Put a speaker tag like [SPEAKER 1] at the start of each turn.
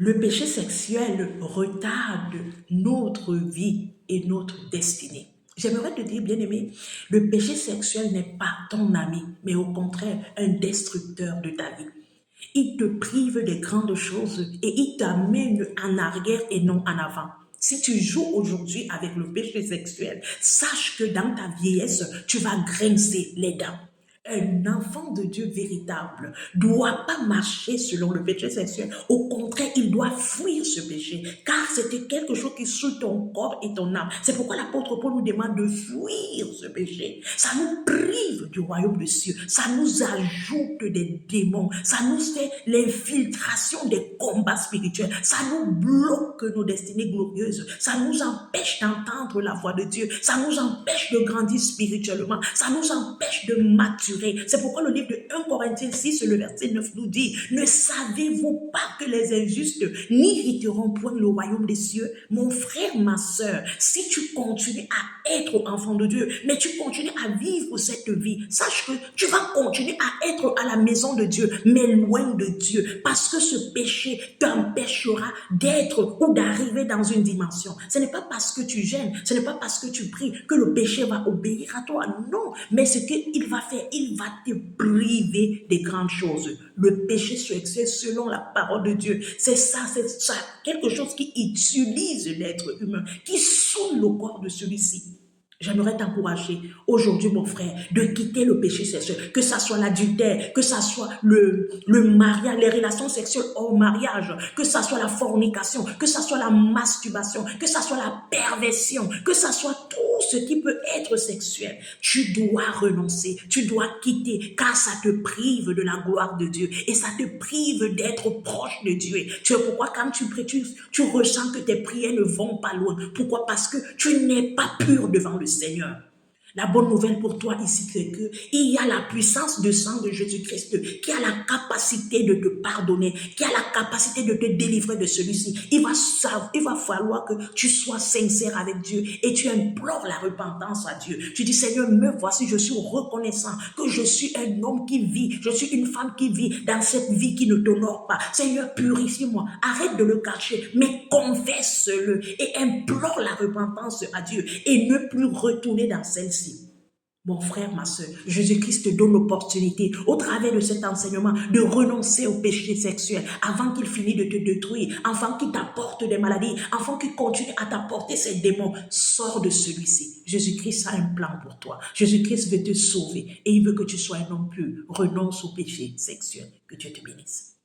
[SPEAKER 1] Le péché sexuel retarde notre vie et notre destinée. J'aimerais te dire, bien-aimé, le péché sexuel n'est pas ton ami, mais au contraire, un destructeur de ta vie. Il te prive des grandes choses et il t'amène en arrière et non en avant. Si tu joues aujourd'hui avec le péché sexuel, sache que dans ta vieillesse, tu vas grincer les dents. Un enfant de Dieu véritable doit pas marcher selon le péché sexuel. Au contraire, il doit fuir ce péché, car c'était quelque chose qui souille ton corps et ton âme. C'est pourquoi l'apôtre Paul nous demande de fuir ce péché. Ça nous prive du royaume des cieux. Ça nous ajoute des démons. Ça nous fait l'infiltration des combats spirituels. Ça nous bloque nos destinées glorieuses. Ça nous empêche d'entendre la voix de Dieu. Ça nous empêche de grandir spirituellement. Ça nous empêche de maturer. C'est pourquoi le livre de 1 Corinthiens 6, le verset 9 nous dit, ne savez-vous pas que les injustes n'hériteront point le royaume des cieux? Mon frère, ma soeur, si tu continues à être enfant de Dieu, mais tu continues à vivre cette vie, sache que tu vas continuer à être à la maison de Dieu, mais loin de Dieu, parce que ce péché t'empêchera d'être ou d'arriver dans une dimension. Ce n'est pas parce que tu gênes, ce n'est pas parce que tu pries que le péché va obéir à toi. Non, mais ce qu'il va faire, il va te priver des grandes choses. Le péché sexuel, selon la parole de Dieu, c'est ça, quelque chose qui utilise l'être humain, qui saoule le corps de celui-ci. J'aimerais t'encourager aujourd'hui, mon frère, de quitter le péché sexuel, que ça soit l'adultère, que ça soit le mariage, les relations sexuelles hors mariage, que ça soit la fornication, que ça soit la masturbation, que ça soit la perversion, que ça soit tout ce qui peut être sexuel. Tu dois renoncer, tu dois quitter, car ça te prive de la gloire de Dieu et ça te prive d'être proche de Dieu. Tu sais pourquoi quand tu pries, tu ressens que tes prières ne vont pas loin. Pourquoi? Parce que tu n'es pas pur devant le Seigneur. La bonne nouvelle pour toi ici, c'est que il y a la puissance de sang de Jésus-Christ qui a la capacité de te pardonner, qui a la capacité de te délivrer de celui-ci. Il va falloir que tu sois sincère avec Dieu et tu implores la repentance à Dieu. Tu dis, Seigneur, me voici, je suis reconnaissant que je suis un homme qui vit, je suis une femme qui vit dans cette vie qui ne t'honore pas. Seigneur, purifie-moi, arrête de le cacher, mais confesse-le et implore la repentance à Dieu et ne plus retourner dans celle-ci. Mon frère, ma soeur, Jésus-Christ te donne l'opportunité, au travers de cet enseignement, de renoncer au péché sexuel avant qu'il finisse de te détruire, avant qu'il t'apporte des maladies, avant qu'il continue à t'apporter ces démons. Sors de celui-ci. Jésus-Christ a un plan pour toi. Jésus-Christ veut te sauver et il veut que tu sois un homme pur. Renonce au péché sexuel. Que Dieu te bénisse.